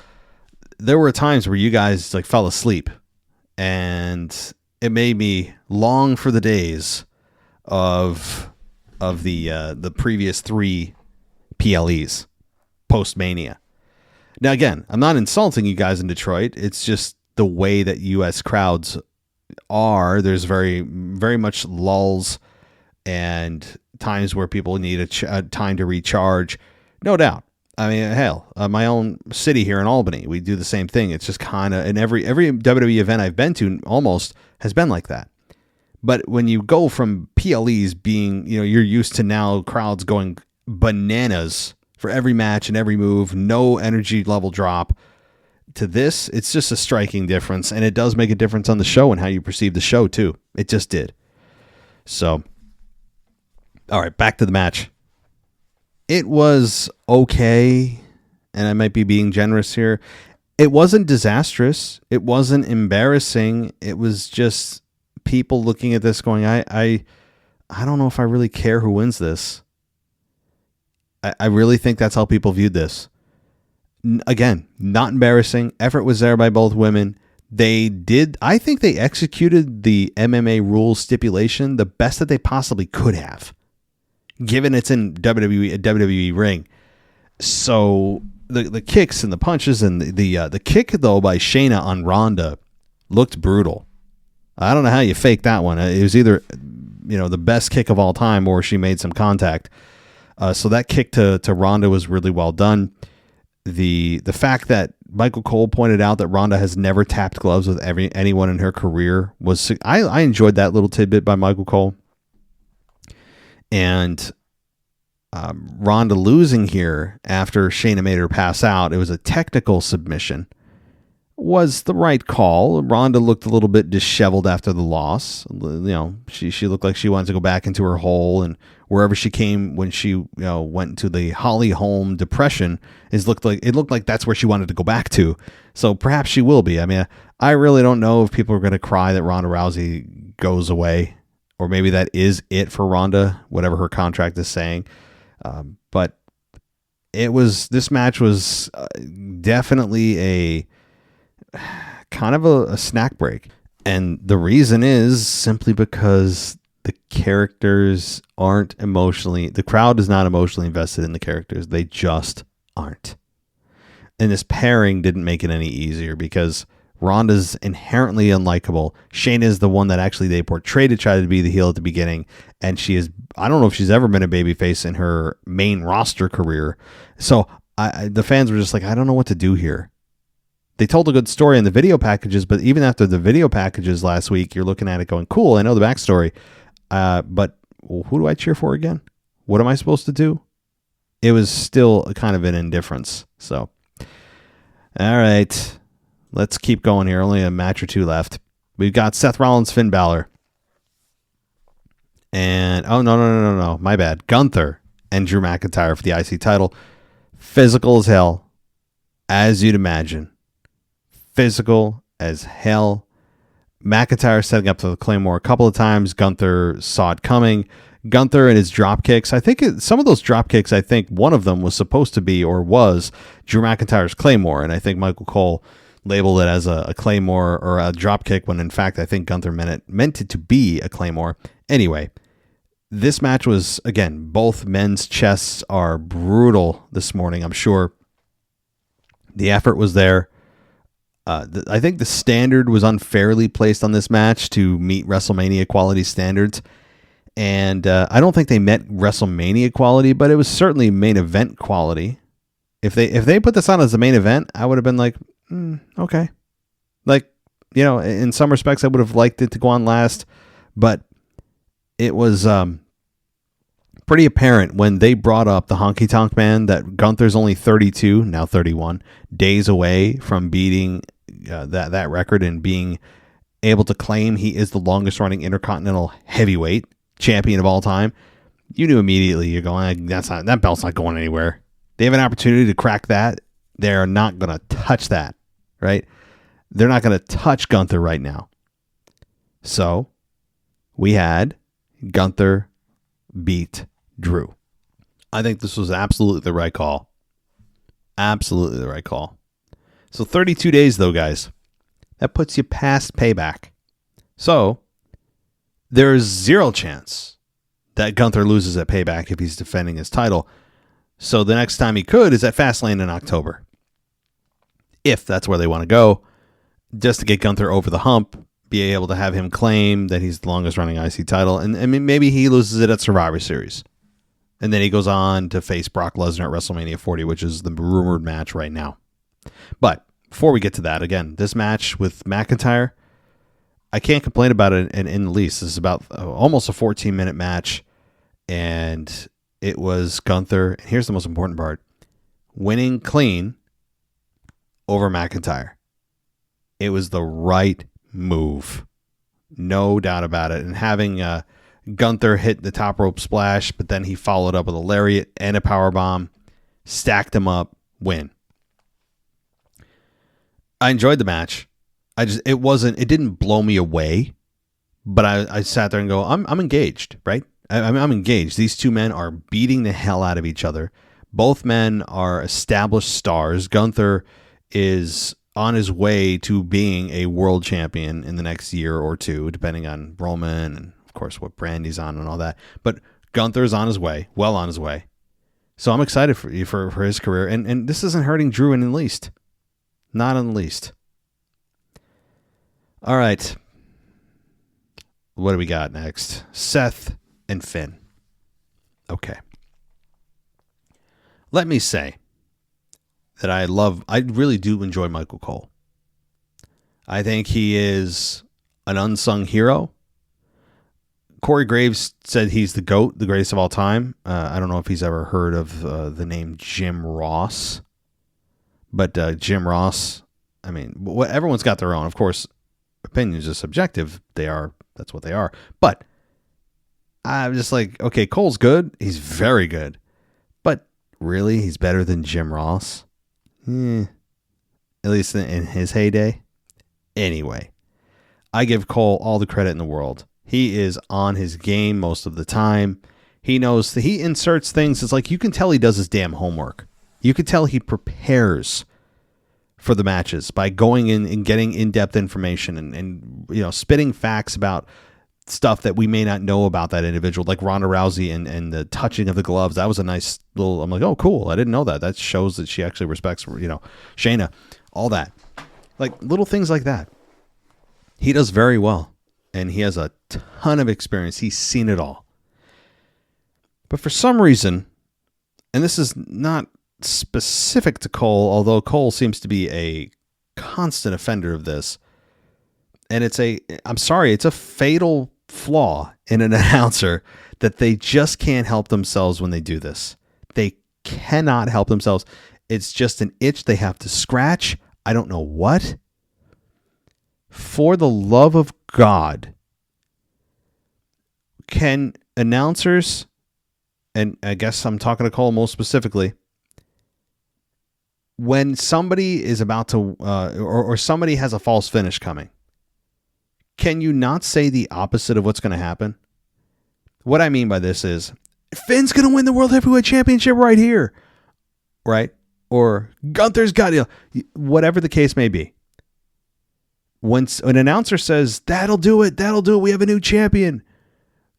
there were times where you guys fell asleep, and it made me long for the days of the previous three PLEs post-Mania. Now, again, I'm not insulting you guys in Detroit. It's just the way that U.S. crowds are. There's very, very much lulls and times where people need a time to recharge. No doubt. My own city here in Albany, we do the same thing. It's just kind of, and every WWE event I've been to almost has been like that. But when you go from PLEs being, you're used to now crowds going bananas for every match and every move, no energy level drop, to this, it's just a striking difference. And it does make a difference on the show and how you perceive the show too. It just did. So, all right, back to the match. It was okay. and I might be being generous here, it wasn't disastrous. It wasn't embarrassing. It was just people looking at this going, I don't know if I really care who wins this. I really think that's how people viewed this. Again, not embarrassing. Effort was there by both women. I think they executed the MMA rules stipulation the best that they possibly could have, given it's in a WWE ring. So the kicks and the punches and the kick, though, by Shayna on Ronda looked brutal. I don't know how you fake that one. It was either, the best kick of all time or she made some contact. So that kick to Ronda was really well done. The fact that Michael Cole pointed out that Ronda has never tapped gloves with anyone in her career was, I enjoyed that little tidbit by Michael Cole. And Ronda losing here after Shayna made her pass out, it was a technical submission, was the right call. Ronda looked a little bit disheveled after the loss. She looked like she wanted to go back into her hole, and wherever she came when she went to the Holly Holm depression, it looked like that's where she wanted to go back to. So perhaps she will be. I mean, I really don't know if people are going to cry that Ronda Rousey goes away, or maybe that is it for Ronda, whatever her contract is saying. But this match was definitely a kind of a snack break. And the reason is simply because the characters the crowd is not emotionally invested in the characters. They just aren't. And this pairing didn't make it any easier because Ronda's inherently unlikable. Shayna is the one that actually they portrayed to try to be the heel at the beginning. And I don't know if she's ever been a babyface in her main roster career. So the fans were just like, I don't know what to do here. They told a good story in the video packages, but even after the video packages last week, you're looking at it going, cool, I know the backstory. But who do I cheer for again? What am I supposed to do? It was still kind of an indifference. So, all right, let's keep going here. Only a match or two left. We've got Seth Rollins, Finn Balor. And, no, my bad. Gunther and Drew McIntyre for the IC title. Physical as hell, as you'd imagine. Physical as hell. McIntyre setting up to the Claymore a couple of times. Gunther saw it coming. Gunther and his drop kicks. I think some of those drop kicks, I think one of them was supposed to be or was Drew McIntyre's Claymore. And I think Michael Cole labeled it as a Claymore or a drop kick when in fact I think Gunther meant it to be a Claymore. Anyway, this match was, again, both men's chests are brutal this morning, I'm sure. The effort was there. I think the standard was unfairly placed on this match to meet WrestleMania quality standards. And I don't think they met WrestleMania quality, but it was certainly main event quality. If they put this on as the main event, I would have been like, okay. Like, in some respects, I would have liked it to go on last. But it was pretty apparent when they brought up the Honky Tonk Man that Gunther's only 32, now 31, days away from beating that record and being able to claim he is the longest running Intercontinental Heavyweight Champion of all time. You knew immediately, you're going, that belt's not going anywhere. They have an opportunity to crack that. They're not going to touch that, right? They're not going to touch Gunther right now. So we had Gunther beat Drew. I think this was absolutely the right call. Absolutely the right call. So 32 days, though, guys. That puts you past Payback. So there's zero chance that Gunther loses at Payback if he's defending his title. So the next time he could is at Fastlane in October. If that's where they want to go, just to get Gunther over the hump, be able to have him claim that he's the longest running IC title. And I mean, maybe he loses it at Survivor Series. And then he goes on to face Brock Lesnar at WrestleMania 40, which is the rumored match right now. But before we get to that, again, this match with McIntyre, I can't complain about it in the least. This is about almost a 14-minute match, and it was Gunther. And here's the most important part. Winning clean over McIntyre. It was the right move. No doubt about it. And having Gunther hit the top rope splash, but then he followed up with a lariat and a powerbomb, stacked him up, win. I enjoyed the match. It didn't blow me away, but I sat there and go, I'm engaged, right? I'm engaged. These two men are beating the hell out of each other. Both men are established stars. Gunther is on his way to being a world champion in the next year or two, depending on Roman and, of course, what brand he's on and all that. But Gunther's on his way, well on his way. So I'm excited for his career. And this isn't hurting Drew in the least. Not in the least. All right. What do we got next? Seth and Finn. Okay. Let me say that I really do enjoy Michael Cole. I think he is an unsung hero. Corey Graves said he's the GOAT, the greatest of all time. I don't know if he's ever heard of the name Jim Ross. But Jim Ross, I mean, everyone's got their own. Of course, opinions are subjective. That's what they are. But I'm just like, okay, Cole's good. He's very good. But really, he's better than Jim Ross? At least in his heyday. Anyway, I give Cole all the credit in the world. He is on his game most of the time. He knows that he inserts things. It's like you can tell he does his damn homework. You can tell he prepares for the matches by going in and getting in-depth information and spitting facts about stuff that we may not know about that individual, like Ronda Rousey and the touching of the gloves. That was a nice little, I'm like, oh, cool. I didn't know that. That shows that she actually respects, Shayna, all that. Like little things like that. He does very well, and he has a ton of experience. He's seen it all. But for some reason, and this is not specific to Cole, although Cole seems to be a constant offender of this, and it's a fatal flaw in an announcer that they just can't help themselves when they do this. They cannot help themselves. It's just an itch they have to scratch. I don't know what. For the love of God, can announcers, and I guess I'm talking to Cole most specifically, when somebody is about to, or somebody has a false finish coming, can you not say the opposite of what's going to happen? What I mean by this is, Finn's going to win the World Heavyweight Championship right here, right? Or Gunther's got it, whatever the case may be. When an announcer says, that'll do it, we have a new champion,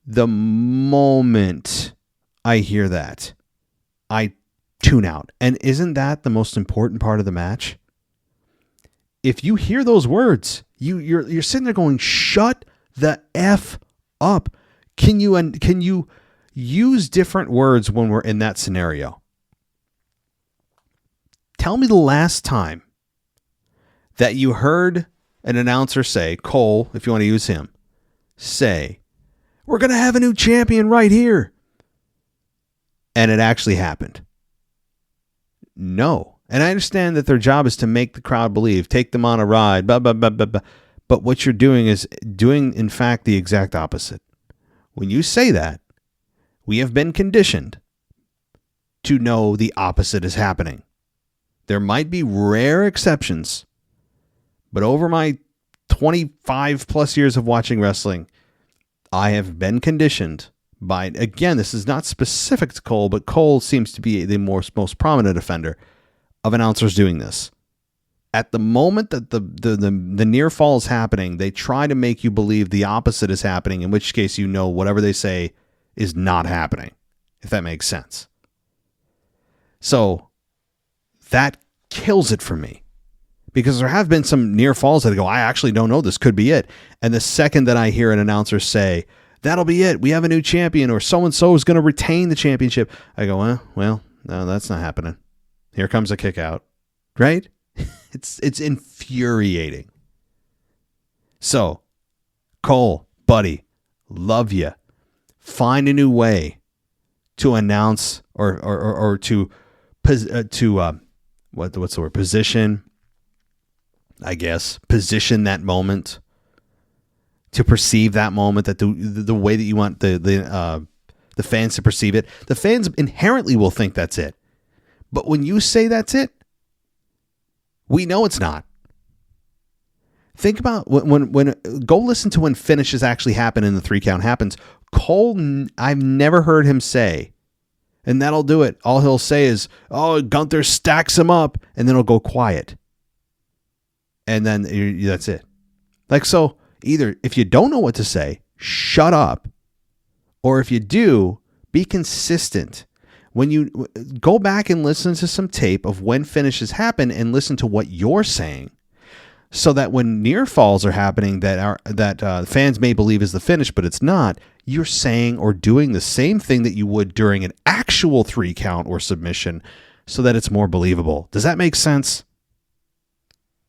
the moment I hear that, I tune out. And isn't that the most important part of the match? If you hear those words, you're sitting there going, shut the F up. Can you use different words when we're in that scenario? Tell me the last time that you heard an announcer say, Cole, if you want to use him, say, we're going to have a new champion right here. And it actually happened. No. And I understand that their job is to make the crowd believe, take them on a ride, blah, blah, blah, blah, blah. But what you're doing is doing, in fact, the exact opposite. When you say that, we have been conditioned to know the opposite is happening. There might be rare exceptions, but over my 25 plus years of watching wrestling, I have been conditioned by, again, this is not specific to Cole, but Cole seems to be the most prominent offender of announcers doing this. At the moment that the near fall is happening, they try to make you believe the opposite is happening, in which case whatever they say is not happening, if that makes sense. So that kills it for me. Because there have been some near falls that I go, I actually don't know, this could be it. And the second that I hear an announcer say, that'll be it, we have a new champion, or so-and-so is going to retain the championship, I go, well, no, that's not happening. Here comes a kick out. Right? It's infuriating. So, Cole, buddy, love you. Find a new way to announce or to what's the word? Position. I guess, position that moment, to perceive that moment, that the way that you want the fans to perceive it. The fans inherently will think that's it. But when you say that's it, we know it's not. Think about when go listen to when finishes actually happen and the 3 count happens. Cole, I've never heard him say, and that'll do it. All he'll say is, "Oh, Gunther stacks him up," and then he'll go quiet, and then that's it. Like, so either if you don't know what to say, shut up, or if you do, be consistent. When you go back and listen to some tape of when finishes happen and listen to what you're saying, so that when near falls are happening that fans may believe is the finish, but it's not, you're saying or doing the same thing that you would during an actual 3 count or submission, so that it's more believable. Does that make sense?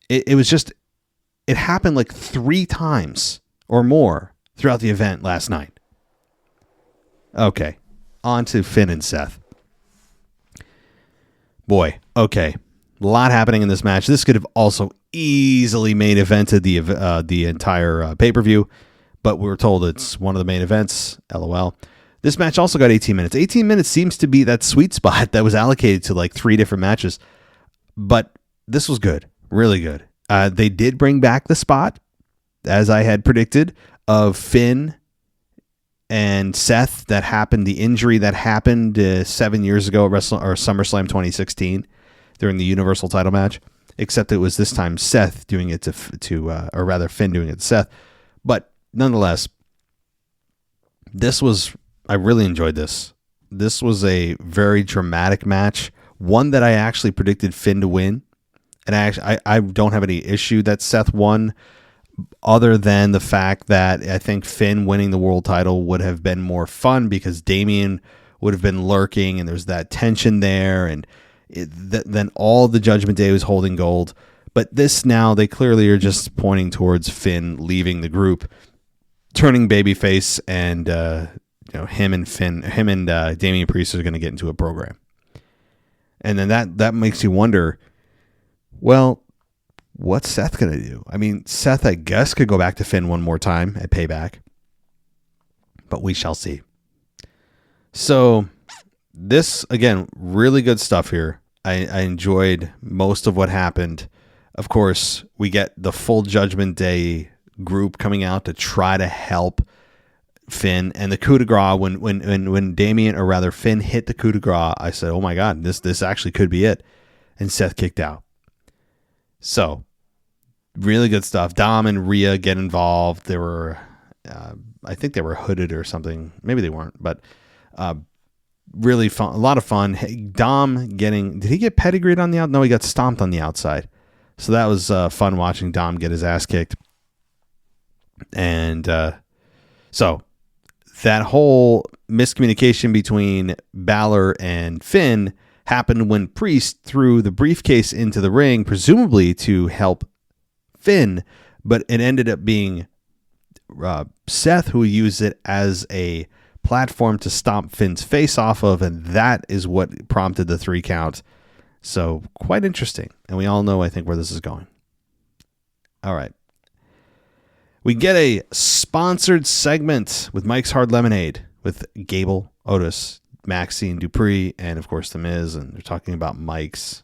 It happened like 3 times or more throughout the event last night. Okay, on to Finn and Seth. Boy, okay, a lot happening in this match. This could have also easily main evented the entire pay-per-view, but we were told it's one of the main events. LOL. This match also got 18 minutes. 18 minutes seems to be that sweet spot that was allocated to like 3 different matches, but this was good, really good. They did bring back the spot, as I had predicted, of Finn and Seth that happened, the injury that happened 7 years ago at SummerSlam 2016 during the Universal title match, except it was this time Seth doing it or rather Finn doing it to Seth. But nonetheless, I really enjoyed this. This was a very dramatic match, one that I actually predicted Finn to win. And I don't have any issue that Seth won, other than the fact that I think Finn winning the world title would have been more fun because Damian would have been lurking and there's that tension there. And then all the Judgment Day was holding gold. But this now, they clearly are just pointing towards Finn leaving the group, turning babyface, and him and Damian Priest are going to get into a program. And then that makes you wonder, well, what's Seth going to do? I mean, Seth, I guess, could go back to Finn one more time at Payback, but we shall see. So this, again, really good stuff here. I enjoyed most of what happened. Of course, we get the full Judgment Day group coming out to try to help Finn, and the coup de grace, when Damian, or rather Finn, hit the coup de grace, I said, oh my God, this actually could be it. And Seth kicked out. So, really good stuff. Dom and Rhea get involved. They were, I think they were hooded or something. Maybe they weren't, but really fun. A lot of fun. Dom did he get pedigreed on the outside? No, he got stomped on the outside. So that was fun watching Dom get his ass kicked. And so that whole miscommunication between Balor and Finn happened when Priest threw the briefcase into the ring, presumably to help Finn, but it ended up being Seth who used it as a platform to stomp Finn's face off of, and that is what prompted the 3 count. So quite interesting, and we all know, I think, where this is going. All right. We get a sponsored segment with Mike's Hard Lemonade with Gable, Otis, Maxine Dupree, and of course The Miz, and they're talking about Mike's.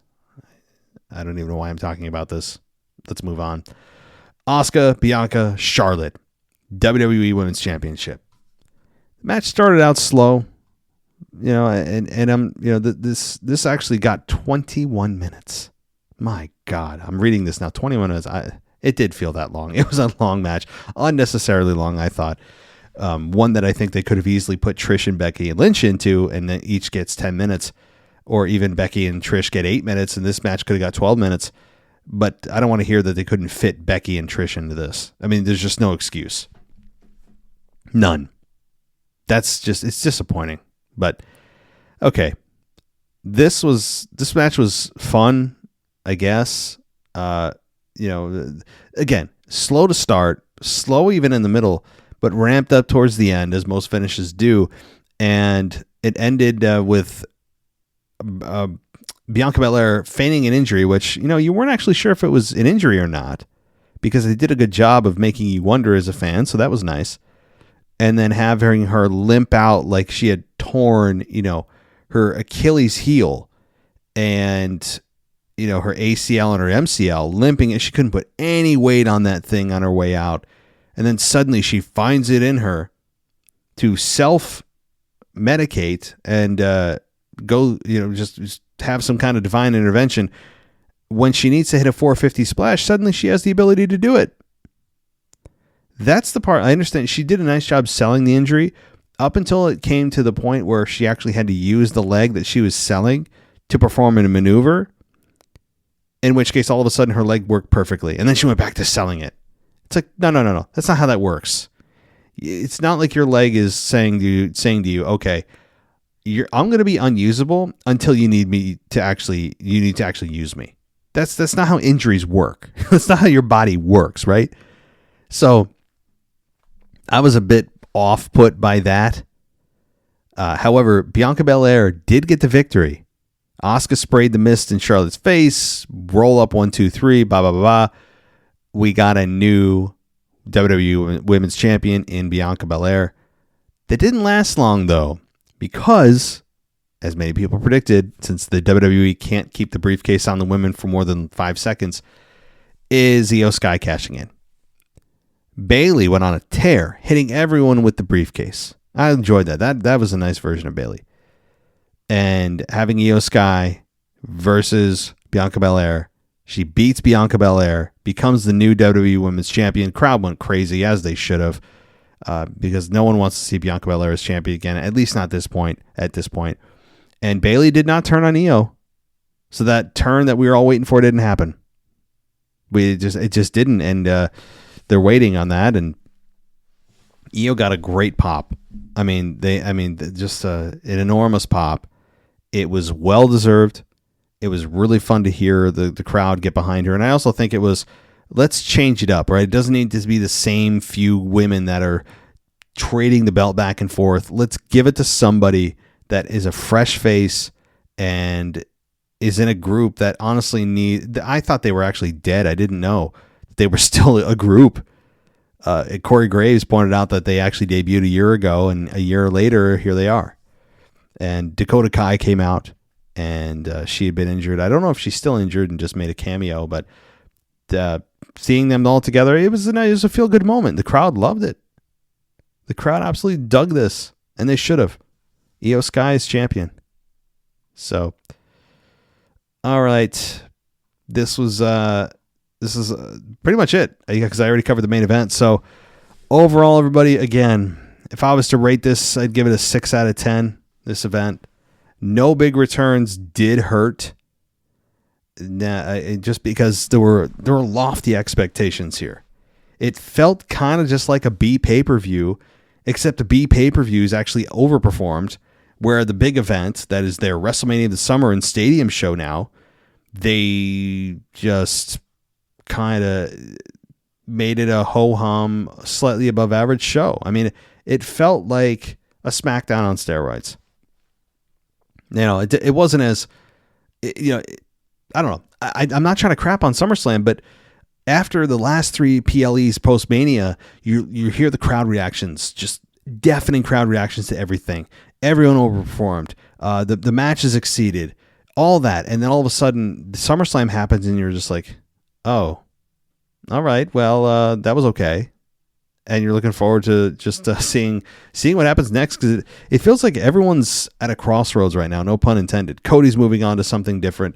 I don't even know why I'm talking about this. Let's move on. Asuka, Bianca, Charlotte, WWE Women's Championship. The match started out slow, and this actually got 21 minutes. My God, I'm reading this now. 21 minutes. It did feel that long. It was a long match, unnecessarily long, I thought. One that I think they could have easily put Trish and Becky and Lynch into, and then each gets 10 minutes, or even Becky and Trish get 8 minutes, and this match could have got 12 minutes. But I don't want to hear that they couldn't fit Becky and Trish into this. I mean, there's just no excuse. None. It's disappointing. But okay, this match was fun, I guess. Again, slow to start, slow even in the middle, but ramped up towards the end, as most finishes do. And it ended with Bianca Belair feigning an injury, which, you weren't actually sure if it was an injury or not, because they did a good job of making you wonder as a fan. So that was nice. And then having her limp out like she had torn, her Achilles heel. And, her ACL and her MCL, limping, and she couldn't put any weight on that thing on her way out. And then suddenly she finds it in her to self-medicate and go, just have some kind of divine intervention. When she needs to hit a 450 splash, suddenly she has the ability to do it. That's the part I understand. She did a nice job selling the injury up until it came to the point where she actually had to use the leg that she was selling to perform in a maneuver, in which case all of a sudden her leg worked perfectly. And then she went back to selling it. It's like, no. That's not how that works. It's not like your leg is saying to you, okay, I'm going to be unusable until you need to actually use me. That's not how injuries work. That's not how your body works, right? So I was a bit off put by that. However, Bianca Belair did get the victory. Asuka sprayed the mist in Charlotte's face. Roll up 1, 2, 3. Blah blah blah blah. We got a new WWE Women's Champion in Bianca Belair. That didn't last long though, because, as many people predicted, since the WWE can't keep the briefcase on the women for more than 5 seconds, is Io Sky cashing in. Bayley went on a tear, hitting everyone with the briefcase. I enjoyed that. That was a nice version of Bayley. And having Io Sky versus Bianca Belair, she beats Bianca Belair, becomes the new WWE Women's Champion. Crowd went crazy, as they should have, because no one wants to see Bianca Belair as champion again, at least not at this point. And Bayley did not turn on Io. So that turn that we were all waiting for didn't happen. It just didn't, and they're waiting on that, and Io got a great pop. Just an enormous pop. It was well deserved. It was really fun to hear the crowd get behind her, and I also think it was, let's change it up, right? It doesn't need to be the same few women that are trading the belt back and forth. Let's give it to somebody that is a fresh face and is in a group that honestly I thought they were actually dead. I didn't know they were still a group. Corey Graves pointed out that they actually debuted a year ago, and a year later, here they are. And Dakota Kai came out, and she had been injured. I don't know if she's still injured and just made a cameo, but seeing them all together, it was a feel-good moment. The crowd loved it. The crowd absolutely dug this, and they should have. Io Sky is champion. So, all right. This is pretty much it, because I already covered the main event. So overall, everybody, again, if I was to rate this, I'd give it a 6 out of 10, this event. No big returns did hurt, just because there were lofty expectations here. It felt kind of just like a B pay-per-view, except the B pay-per-views actually overperformed, where the big event, that is their WrestleMania of the Summer and Stadium show now, they just kind of made it a ho-hum, slightly above average show. I mean, it felt like a SmackDown on steroids. It wasn't as, I don't know. I'm not trying to crap on SummerSlam, but after the last 3 PLEs post-Mania, you hear the crowd reactions, just deafening crowd reactions to everything. Everyone overperformed. The matches exceeded. All that. And then all of a sudden, SummerSlam happens, and you're just like, oh, all right, well, that was okay. And you're looking forward to just seeing what happens next, because it feels like everyone's at a crossroads right now, no pun intended. Cody's moving on to something different.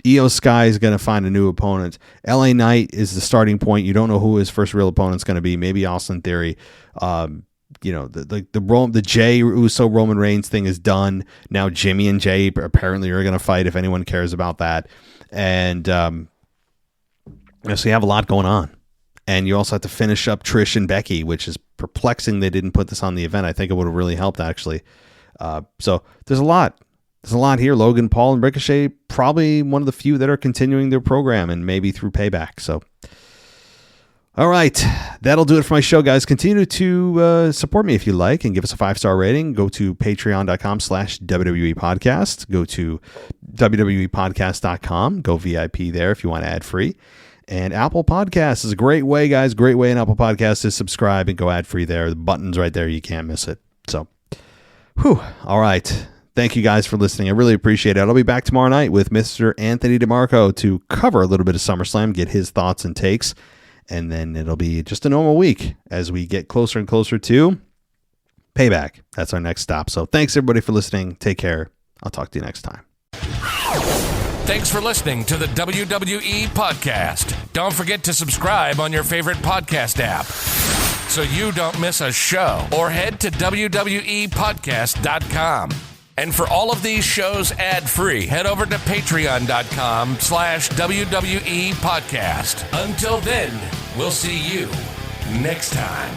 Io Sky is going to find a new opponent. LA Knight is the starting point. You don't know who his first real opponent's going to be. Maybe Austin Theory. The Jey Uso Roman Reigns thing is done. Now Jimmy and Jay apparently are going to fight, if anyone cares about that. And so you have a lot going on. And you also have to finish up Trish and Becky, which is perplexing they didn't put this on the event. I think it would have really helped, actually. So there's a lot. There's a lot here. Logan Paul and Ricochet, probably one of the few that are continuing their program, and maybe through Payback. So, all right. That'll do it for my show, guys. Continue to support me if you like, and give us a 5-star rating. Go to patreon.com/WWE podcast. Go to wwepodcast.com. Go VIP there if you want ad-free. And Apple Podcasts is a great way, guys. Great way in Apple Podcasts to subscribe and go ad-free there. The button's right there. You can't miss it. So, all right. thank you guys for listening. I really appreciate it. I'll be back tomorrow night with Mr. Anthony DeMarco to cover a little bit of SummerSlam, get his thoughts and takes, and then it'll be just a normal week as we get closer and closer to Payback. That's our next stop. So thanks everybody for listening. Take care. I'll talk to you next time. Thanks for listening to the WWE Podcast. Don't forget to subscribe on your favorite podcast app so you don't miss a show, or head to WWEpodcast.com. And for all of these shows ad-free, head over to patreon.com/WWE Podcast. Until then, we'll see you next time.